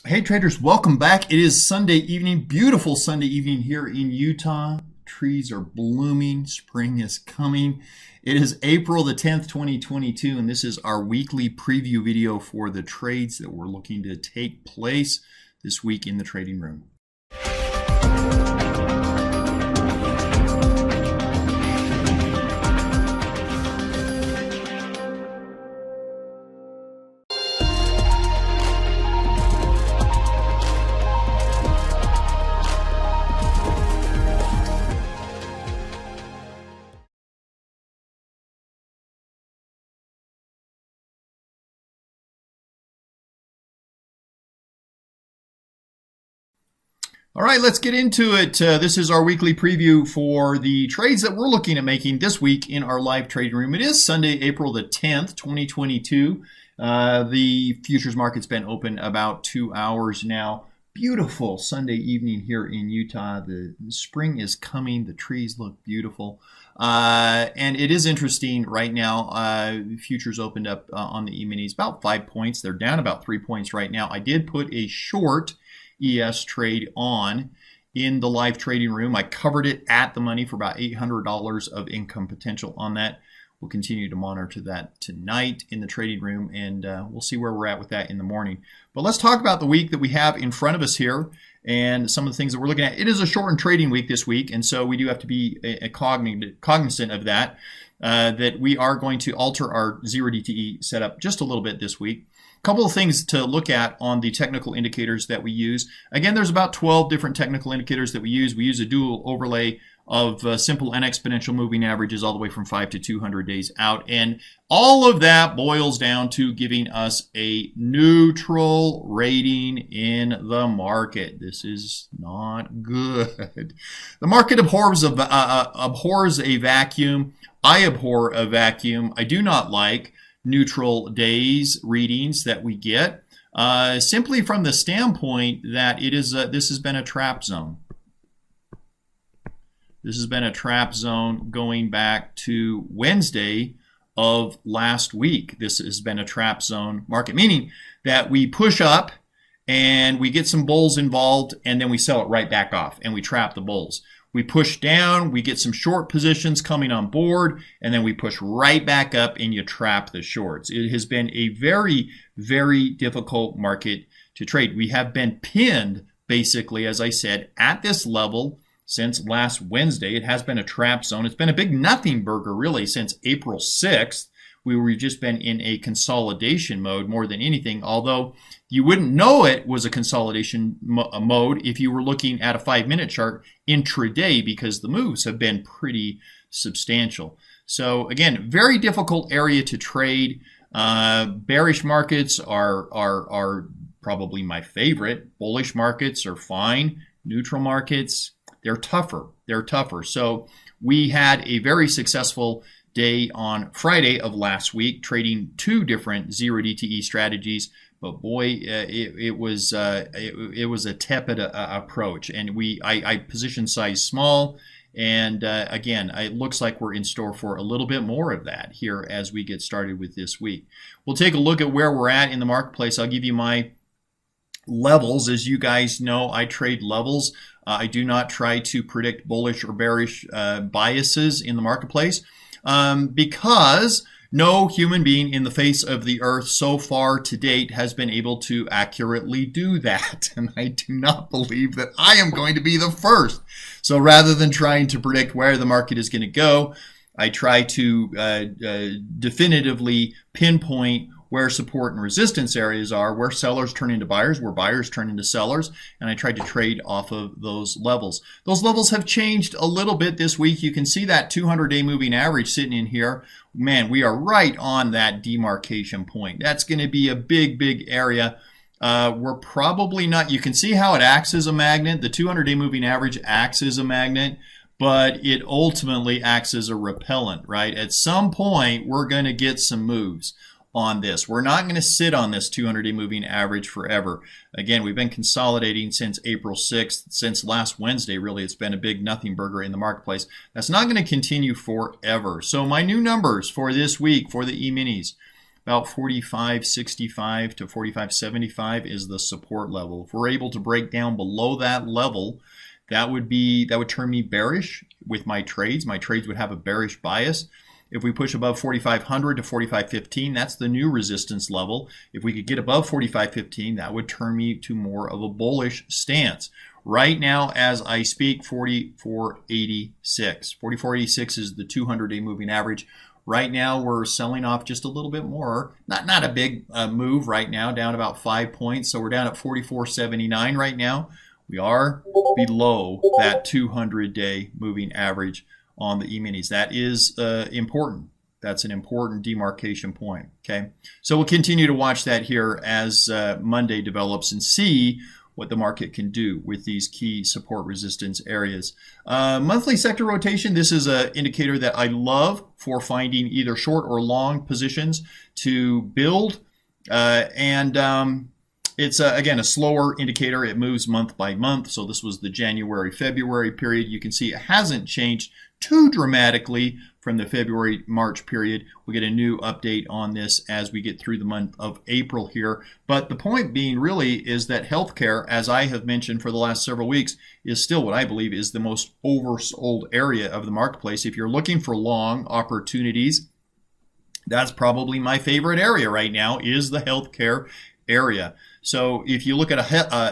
Hey traders, welcome back. It is Sunday evening, beautiful Sunday evening here in Utah. Trees are blooming, spring is coming. It is April the 10th, 2022, and this is our weekly preview video for the trades that we're looking to take place this week in the trading room. All right, let's get into it. This is our weekly preview for the trades that we're looking at making this week in our live trading room. It is Sunday, April the 10th, 2022. The futures market's been open about 2 hours now. Beautiful Sunday evening here in Utah. The spring is coming. The trees look beautiful. And it is interesting right now. Futures opened up on the E-minis about 5 points. They're down about 3 points right now. I did put a short ES trade on in the live trading room. I covered it at the money for about $800 of income potential on that. We'll continue to monitor that tonight in the trading room, and we'll see where we're at with that in the morning. But let's talk about the week that we have in front of us here and some of the things that we're looking at. It is a shortened trading week this week, and so we do have to be cognizant of that, that we are going to alter our 0DTE setup just a little bit this week. Couple of things to look at on the technical indicators that we use. Again, there's about 12 different technical indicators that we use. We use a dual overlay of simple and exponential moving averages all the way from 5 to 200 days out. And all of that boils down to giving us a neutral rating in the market. This is not good. The market abhors a vacuum. I abhor a vacuum. I do not like neutral days readings that we get, simply from the standpoint that this has been a trap zone. This has been a trap zone going back to Wednesday of last week. This has been a trap zone market, meaning that we push up and we get some bulls involved and then we sell it right back off and we trap the bulls. We push down, we get some short positions coming on board, and then we push right back up and you trap the shorts. It has been a very, very difficult market to trade. We have been pinned, basically, as I said, at this level since last Wednesday. It has been a trap zone. It's been a big nothing burger, really, since April 6th. We've just been in a consolidation mode more than anything, although you wouldn't know it was a consolidation mode if you were looking at a 5-minute chart intraday, because the moves have been pretty substantial. So again, very difficult area to trade. Bearish markets are probably my favorite. Bullish markets are fine. Neutral markets, they're tougher. They're tougher. So we had a very successful day on Friday of last week, trading 2 different 0DTE strategies. But boy, it was a tepid approach, and I position size small, and again, it looks like we're in store for a little bit more of that here as we get started with this week. We'll take a look at where we're at in the marketplace. I'll give you my levels. As you guys know, I trade levels. I do not try to predict bullish or bearish biases in the marketplace. Because no human being in the face of the earth so far to date has been able to accurately do that. And I do not believe that I am going to be the first. So rather than trying to predict where the market is going to go, I try to definitively pinpoint where support and resistance areas are, where sellers turn into buyers, where buyers turn into sellers, and I tried to trade off of those levels. Those levels have changed a little bit this week. You can see that 200-day moving average sitting in here. Man, we are right on that demarcation point. That's going to be a big, big area. We're probably not, you can see how it acts as a magnet. The 200-day moving average acts as a magnet, but it ultimately acts as a repellent, right? At some point, we're going to get some moves on this. We're not going to sit on this 200-day moving average forever. Again, we've been consolidating since April 6th, since last Wednesday, really. It's been a big nothing burger in the marketplace. That's not going to continue forever. So my new numbers for this week for the E-minis. about 45.65 to 45.75 is the support level. If we're able to break down below that level, that would turn me bearish with my trades. My trades would have a bearish bias. If we push above 4,500 to 45.15, that's the new resistance level. If we could get above 45.15, that would turn me to more of a bullish stance. Right now, as I speak, 44.86. 44.86 is the 200-day moving average. Right now, we're selling off just a little bit more. Not a big move right now, down about 5 points. So we're down at 44.79 right now. We are below that 200-day moving average on the E-minis. That is important. That's an important demarcation point. Okay, so we'll continue to watch that here as Monday develops and see what the market can do with these key support resistance areas. Monthly sector rotation, this is an indicator that I love for finding either short or long positions to build. It's, again, a slower indicator. It moves month by month. So this was the January-February period. You can see it hasn't changed too dramatically from the February-March period. We'll get a new update on this as we get through the month of April here. But the point being really is that healthcare, as I have mentioned for the last several weeks, is still what I believe is the most oversold area of the marketplace. If you're looking for long opportunities, that's probably my favorite area right now, is the healthcare area. So if you look at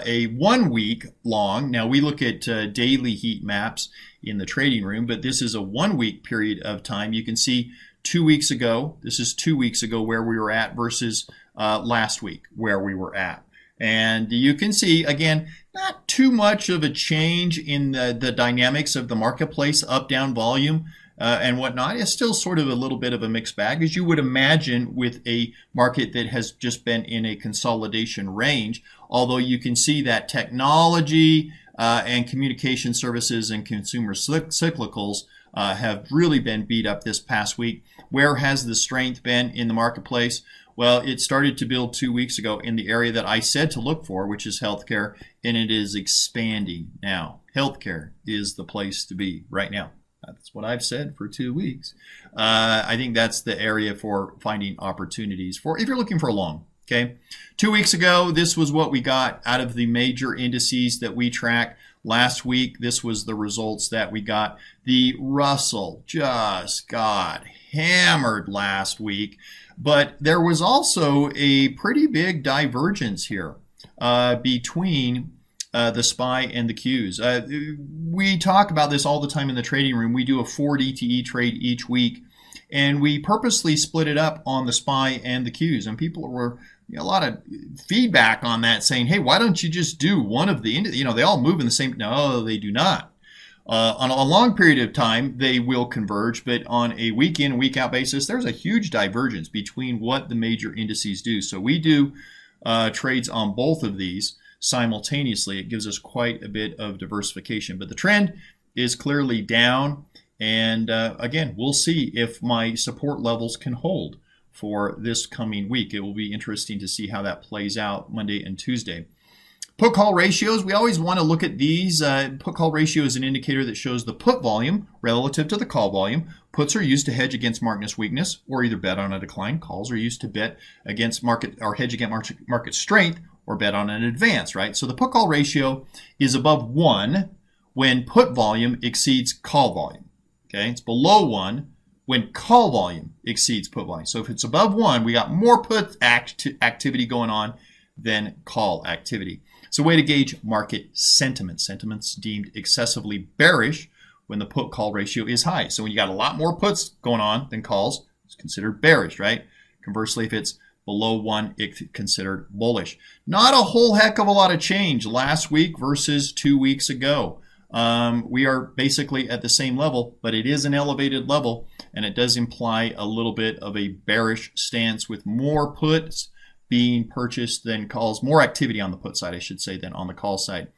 a 1 week long, now we look at daily heat maps in the trading room, but this is a 1 week period of time. You can see 2 weeks ago, this is 2 weeks ago where we were at versus last week where we were at. And you can see, again, not too much of a change in the dynamics of the marketplace, up, down, volume, and whatnot. It's still sort of a little bit of a mixed bag, as you would imagine with a market that has just been in a consolidation range. Although you can see that technology and communication services and consumer cyclicals have really been beat up this past week. Where has the strength been in the marketplace? Well, it started to build 2 weeks ago in the area that I said to look for, which is healthcare, and it is expanding now. Healthcare is the place to be right now. That's what I've said for 2 weeks. I think that's the area for finding opportunities for if you're looking for a long. Okay, 2 weeks ago, this was what we got out of the major indices that we track. Last week, this was the results that we got. The Russell just got hammered last week, but there was also a pretty big divergence here between the SPY and the Qs. We talk about this all the time in the trading room. We do a 4 DTE trade each week, and we purposely split it up on the SPY and the Qs. And people were, a lot of feedback on that saying, hey, why don't you just do one of the, they all move in the same. No, they do not. On a long period of time, they will converge, but on a week in, week out basis, there's a huge divergence between what the major indices do. So we do trades on both of these simultaneously. It gives us quite a bit of diversification, but the trend is clearly down. And again, we'll see if my support levels can hold for this coming week. It will be interesting to see how that plays out Monday and Tuesday. Put call ratios, we always want to look at these. Put call ratio is an indicator that shows the put volume relative to the call volume. Puts are used to hedge against market weakness or either bet on a decline. Calls are used to bet against market or hedge against market strength or bet on an advance, right? So the put call ratio is above 1 when put volume exceeds call volume. Okay, it's below 1 when call volume exceeds put volume. So if it's above 1, we got more put activity going on than call activity. It's a way to gauge market sentiment. Sentiment's deemed excessively bearish when the put call ratio is high. So when you got a lot more puts going on than calls, it's considered bearish, right? Conversely, if it's below 1, it's considered bullish. Not a whole heck of a lot of change last week versus 2 weeks ago. We are basically at the same level, but it is an elevated level, and it does imply a little bit of a bearish stance with more puts being purchased than calls, more activity on the put side, I should say, than on the call side.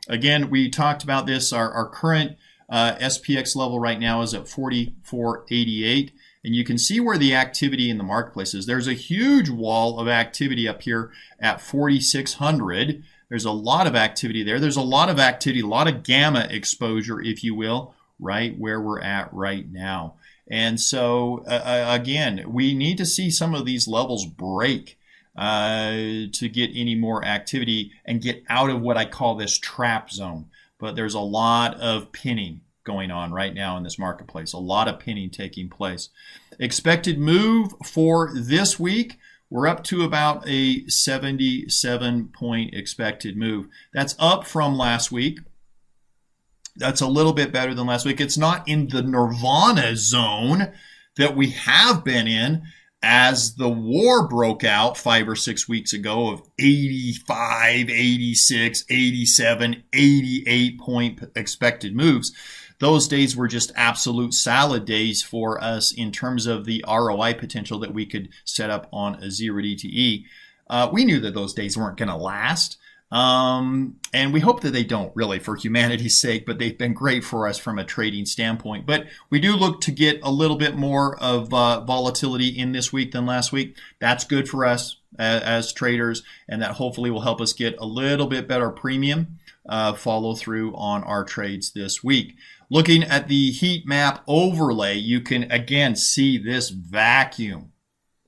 Again, we talked about this. Our current SPX level right now is at 44.88, and you can see where the activity in the marketplace is. There's a huge wall of activity up here at 4,600. There's a lot of activity there. There's a lot of activity, a lot of gamma exposure, if you will, right where we're at right now. And so, again, we need to see some of these levels break to get any more activity and get out of what I call this trap zone. But there's a lot of pinning going on right now in this marketplace, a lot of pinning taking place. Expected move for this week, we're up to about a 77-point expected move. That's up from last week. That's a little bit better than last week. It's not in the nirvana zone that we have been in as the war broke out 5 or 6 weeks ago of 85, 86, 87, 88 point expected moves. Those days were just absolute salad days for us in terms of the ROI potential that we could set up on a 0 DTE. We knew that those days weren't going to last. And we hope that they don't, really, for humanity's sake, but they've been great for us from a trading standpoint. But we do look to get a little bit more of volatility in this week than last week. That's good for us as traders, and that hopefully will help us get a little bit better premium follow through on our trades this week. Looking at the heat map overlay, you can again see this vacuum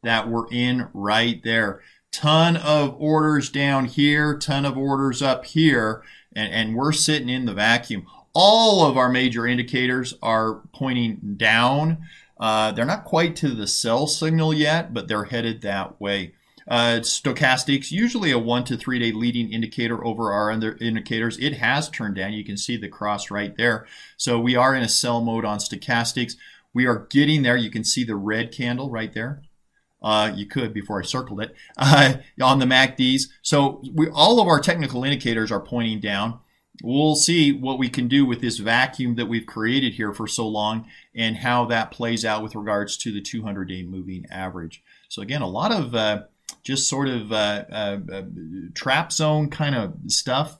that we're in right there. Ton of orders down here, ton of orders up here, and we're sitting in the vacuum. All of our major indicators are pointing down. They're not quite to the sell signal yet, but they're headed that way. Stochastics, usually a 1 to 3 day leading indicator over our other indicators. It has turned down. You can see the cross right there. So we are in a sell mode on stochastics. We are getting there. You can see the red candle right there. You could before I circled it on the MACDs. So all of our technical indicators are pointing down. We'll see what we can do with this vacuum that we've created here for so long and how that plays out with regards to the 200-day moving average. So again, a lot of just sort of trap zone kind of stuff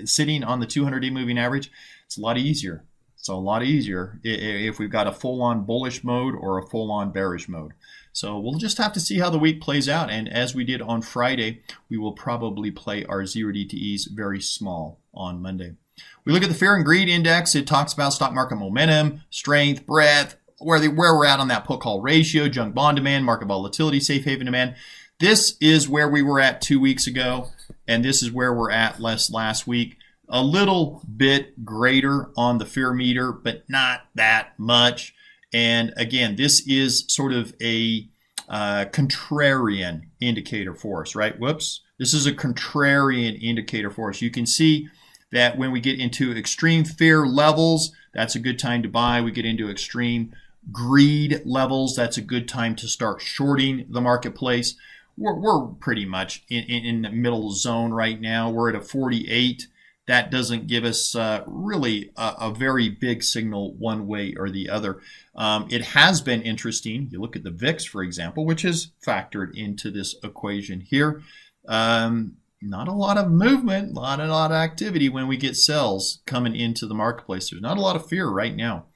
sitting on the 200-day moving average. It's a lot easier. It's a lot easier if we've got a full-on bullish mode or a full-on bearish mode. So we'll just have to see how the week plays out. And as we did on Friday, we will probably play our 0 DTEs very small on Monday. We look at the Fear and Greed Index. It talks about stock market momentum, strength, breadth, where we're at on that put-call ratio, junk bond demand, market volatility, safe haven demand. This is where we were at 2 weeks ago, and this is where we're at last week. A little bit greater on the fear meter, but not that much. And again, this is sort of a contrarian indicator for us, right? Whoops. This is a contrarian indicator for us. You can see that when we get into extreme fear levels, that's a good time to buy. We get into extreme greed levels, that's a good time to start shorting the marketplace. We're pretty much in the middle zone right now. We're at a 48. That doesn't give us really a very big signal one way or the other. It has been interesting. You look at the VIX, for example, which is factored into this equation here. Not a lot of movement, not a lot of activity when we get sells coming into the marketplace. There's not a lot of fear right now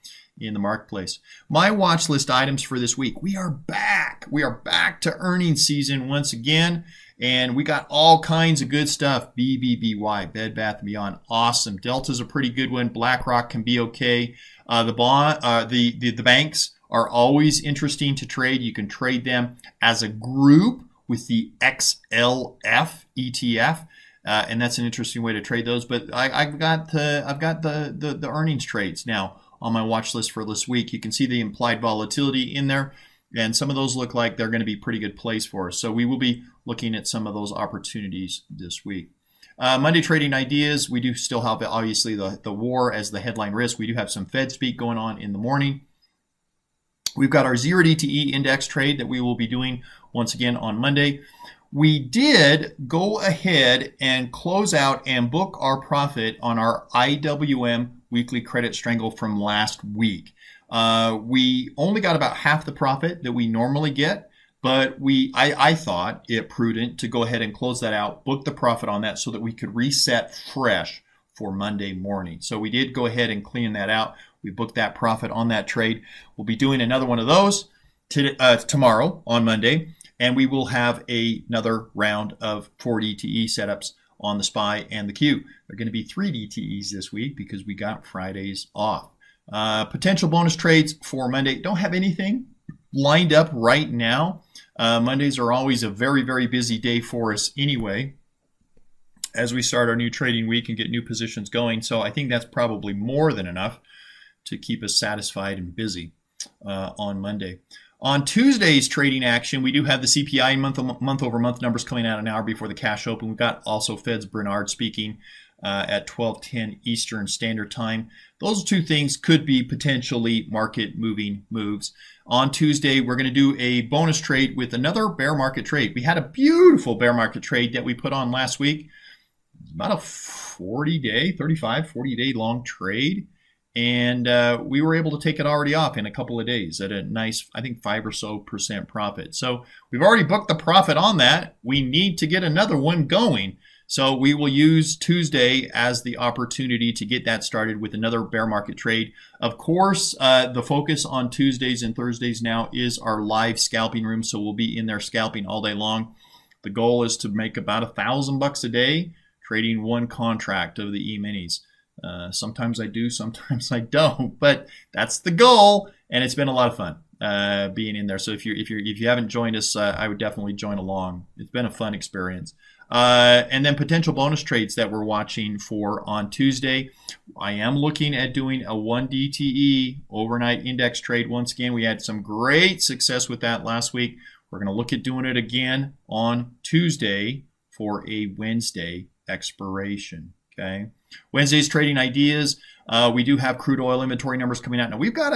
in the marketplace. My watch list items for this week. We are back. We are back to earnings season once again. And we got all kinds of good stuff. BBBY, Bed Bath & Beyond, awesome. Delta's a pretty good one. BlackRock can be okay. The banks are always interesting to trade. You can trade them as a group with the XLF ETF, and that's an interesting way to trade those. But I've got the earnings trades now on my watch list for this week. You can see the implied volatility in there. And some of those look like they're going to be pretty good plays for us. So we will be looking at some of those opportunities this week. Monday trading ideas. We do still have, obviously, the war as the headline risk. We do have some Fed speak going on in the morning. We've got our 0 DTE index trade that we will be doing once again on Monday. We did go ahead and close out and book our profit on our IWM weekly credit strangle from last week. We only got about half the profit that we normally get, but I thought it prudent to go ahead and close that out, book the profit on that so that we could reset fresh for Monday morning. So we did go ahead and clean that out. We booked that profit on that trade. We'll be doing another one of those tomorrow on Monday, and we will have another round of 4 DTE setups on the SPY and the Q. There are going to be 3 DTEs this week because we got Fridays off. Potential bonus trades for Monday. Don't have anything lined up right now. Mondays are always a very, very busy day for us anyway, as we start our new trading week and get new positions going. So I think that's probably more than enough to keep us satisfied and busy on Monday. On Tuesday's trading action, we do have the CPI month-over-month numbers coming out an hour before the cash open. We've got also Fed's Bernard speaking at 12:10 Eastern Standard Time. Those two things could be potentially market-moving moves. On Tuesday, we're going to do a bonus trade with another bear market trade. We had a beautiful bear market trade that we put on last week. About a 40-day, 35, 40-day long trade. And we were able to take it already off in a couple of days at a nice, I think, 5% or so profit. So we've already booked the profit on that. We need to get another one going. So we will use Tuesday as the opportunity to get that started with another bear market trade. Of course, the focus on Tuesdays and Thursdays now is our live scalping room. So we'll be in there scalping all day long. The goal is to make about $1,000 a day trading one contract of the E-minis. Sometimes I do, sometimes I don't, but that's the goal, and it's been a lot of fun being in there. So if you haven't joined us, I would definitely join along. It's been a fun experience. And then potential bonus trades that we're watching for on Tuesday. I am looking at doing a 1DTE overnight index trade. Once again, we had some great success with that last week. We're going to look at doing it again on Tuesday for a Wednesday expiration. Okay. Wednesday's trading ideas. We do have crude oil inventory numbers coming out. Now we've got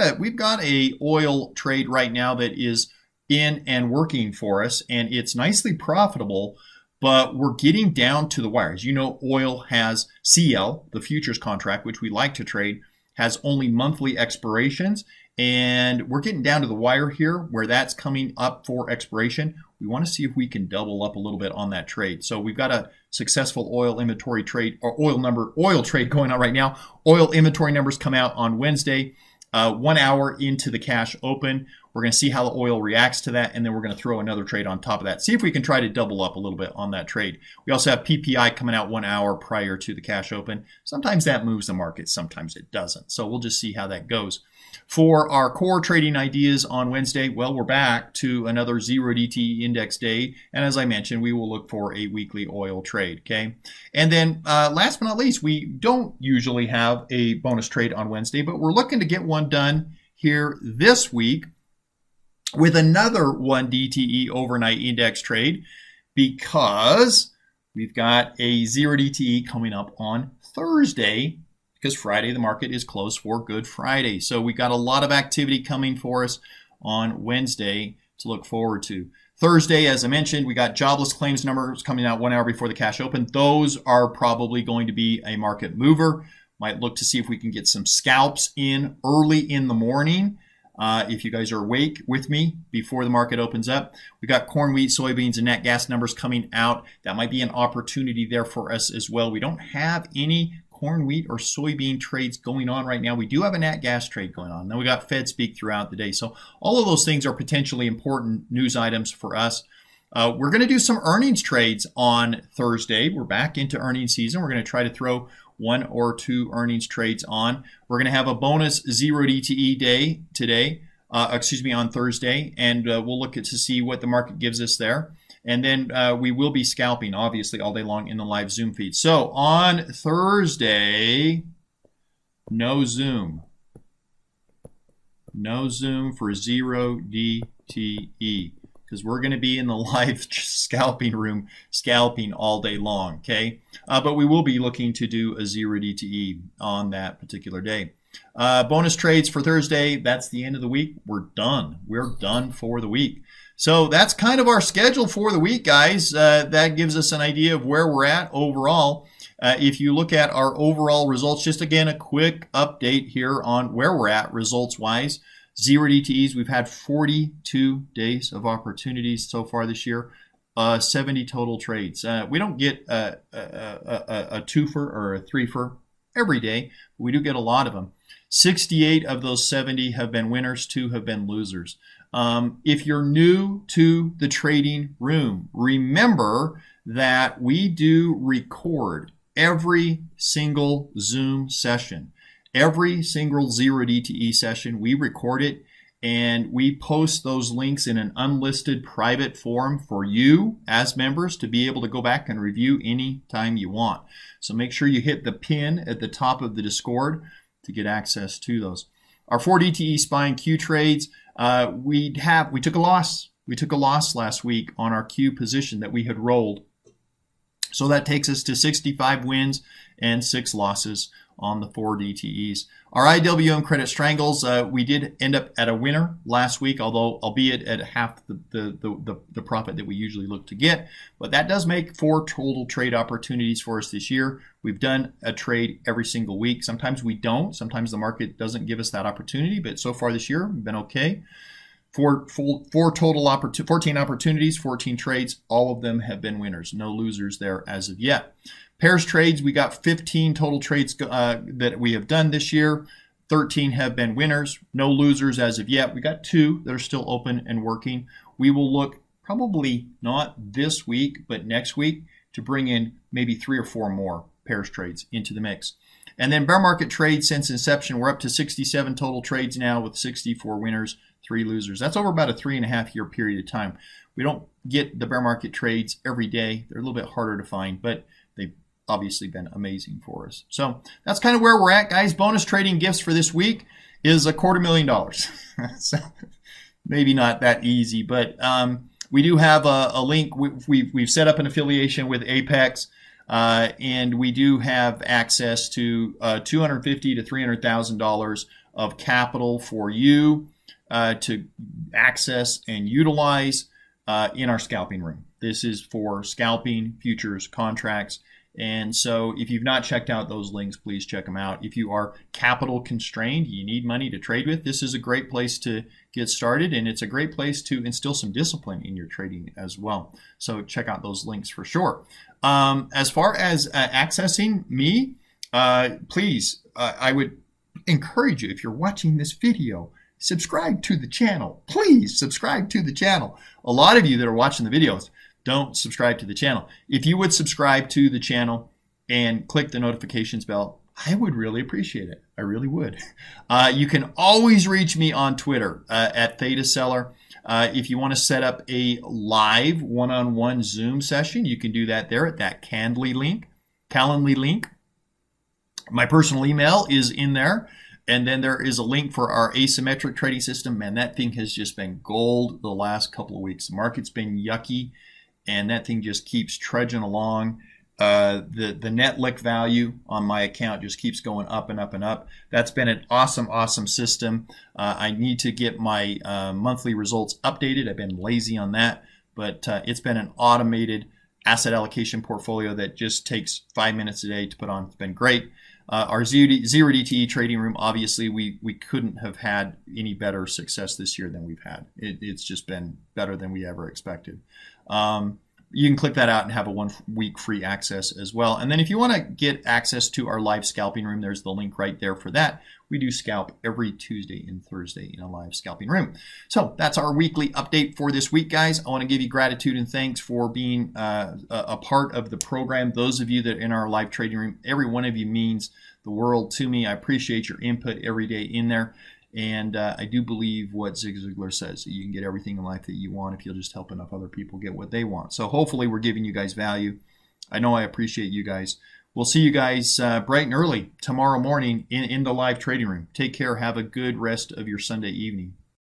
a oil trade right now that is in and working for us, and it's nicely profitable, but we're getting down to the wire. As you know, oil has CL, the futures contract, which we like to trade, has only monthly expirations, and we're getting down to the wire here where that's coming up for expiration. We want to see if we can double up a little bit on that trade. So we've got a successful oil inventory trade or oil trade going on right now. Oil inventory numbers come out on Wednesday, 1 hour into the cash open. We're going to see how the oil reacts to that, and then we're going to throw another trade on top of that. See if we can try to double up a little bit on that trade. We also have PPI coming out 1 hour prior to the cash open. Sometimes that moves the market, sometimes it doesn't. So we'll just see how that goes. For our core trading ideas on Wednesday, well, we're back to another 0DTE index day. And as I mentioned, we will look for a weekly oil trade, okay? And then last but not least, we don't usually have a bonus trade on Wednesday, but we're looking to get one done here this week with another 1DTE overnight index trade because we've got a 0DTE coming up on Thursday, because Friday the market is closed for Good Friday. So we got a lot of activity coming for us on Wednesday to look forward to. Thursday, as I mentioned, we got jobless claims numbers coming out 1 hour before the cash open. Those are probably going to be a market mover. Might look to see if we can get some scalps in early in the morning. If you guys are awake with me before the market opens up. We got corn, wheat, soybeans, and nat gas numbers coming out. That might be an opportunity there for us as well. We don't have any corn, wheat, or soybean trades going on right now. We do have a nat gas trade going on. Then we got Fed speak throughout the day. So all of those things are potentially important news items for us. We're going to do some earnings trades on Thursday. We're back into earnings season. We're going to try to throw 1 or 2 earnings trades on. We're going to have a bonus 0DTE day today, on Thursday, and we'll look to see what the market gives us there. And then we will be scalping, obviously, all day long in the live Zoom feed. So on Thursday, no Zoom. No Zoom for 0DTE because we're going to be in the live scalping room scalping all day long, okay? But we will be looking to do a 0DTE on that particular day. Bonus trades for Thursday, that's the end of the week. We're done. We're done for the week. So that's kind of our schedule for the week, guys. That gives us an idea of where we're at overall. If you look at our overall results, just again, a quick update here on where we're at results-wise. 0DTEs, we've had 42 days of opportunities so far this year, 70 total trades. We don't get a twofer or a threefer every day, but we do get a lot of them. 68 of those 70 have been winners, 2 have been losers. If you're new to the trading room, remember that we do record every single Zoom session. Every single zero DTE session, we record it and we post those links in an unlisted private forum for you as members to be able to go back and review anytime you want. So make sure you hit the pin at the top of the Discord to get access to those. Our 4 DTE SPY and Q trades, we took a loss. We took a loss last week on our Q position that we had rolled. So that takes us to 65 wins and 6 losses on the 4 DTEs. Our IWM credit strangles, we did end up at a winner last week, although albeit at half the profit that we usually look to get. But that does make 4 total trade opportunities for us this year. We've done a trade every single week. Sometimes we don't. Sometimes the market doesn't give us that opportunity. But so far this year, we've been okay. 14 opportunities, 14 trades. All of them have been winners. No losers there as of yet. Pairs trades, we got 15 total trades that we have done this year. 13 have been winners. No losers as of yet. We got 2 that are still open and working. We will look probably not this week, but next week to bring in maybe 3 or 4 more pairs trades into the mix. And then bear market trades since inception, we're up to 67 total trades now with 64 winners, 3 losers. That's over about a 3.5 year period of time. We don't get the bear market trades every day. They're a little bit harder to find, but they've obviously been amazing for us. So that's kind of where we're at, guys. Bonus trading gifts for this week is $250,000. So maybe not that easy, but we do have a link. We've set up an affiliation with Apex. And we do have access to $250,000 to $300,000 of capital for you to access and utilize in our scalping room. This is for scalping futures contracts. And so if you've not checked out those links, please check them out. If you are capital constrained, you need money to trade with, this is a great place to get started, and it's a great place to instill some discipline in your trading as well. So check out those links for sure. As far as accessing me, please, I would encourage you, if you're watching this video, subscribe to the channel. Please subscribe to the channel. A lot of you that are watching the videos don't subscribe to the channel. If you would subscribe to the channel and click the notifications bell, I would really appreciate it. I really would. You can always reach me on Twitter at Theta Seller. If you want to set up a live one-on-one Zoom session, you can do that there at that Calendly link. My personal email is in there. And then there is a link for our asymmetric trading system. Man, that thing has just been gold the last couple of weeks. The market's been yucky, and that thing just keeps trudging along. The net lick value on my account just keeps going up and up and up. That's been an awesome system. I need to get my monthly results updated. I've been lazy on that, but it's been an automated asset allocation portfolio that just takes 5 minutes a day to put on. It's been great. Our zero DTE trading room, obviously, we couldn't have had any better success this year than we've had. It's just been better than we ever expected. You can click that out and have a 1 week free access as well. And then if you want to get access to our live scalping room, there's the link right there for that. We do scalp every Tuesday and Thursday in a live scalping room. So that's our weekly update for this week, guys. I want to give you gratitude and thanks for being a part of the program. Those of you that are in our live trading room, every one of you means the world to me. I appreciate your input every day in there. And I do believe what Zig Ziglar says, that you can get everything in life that you want if you'll just help enough other people get what they want. So hopefully we're giving you guys value. I know I appreciate you guys. We'll see you guys bright and early tomorrow morning in the live trading room. Take care. Have a good rest of your Sunday evening.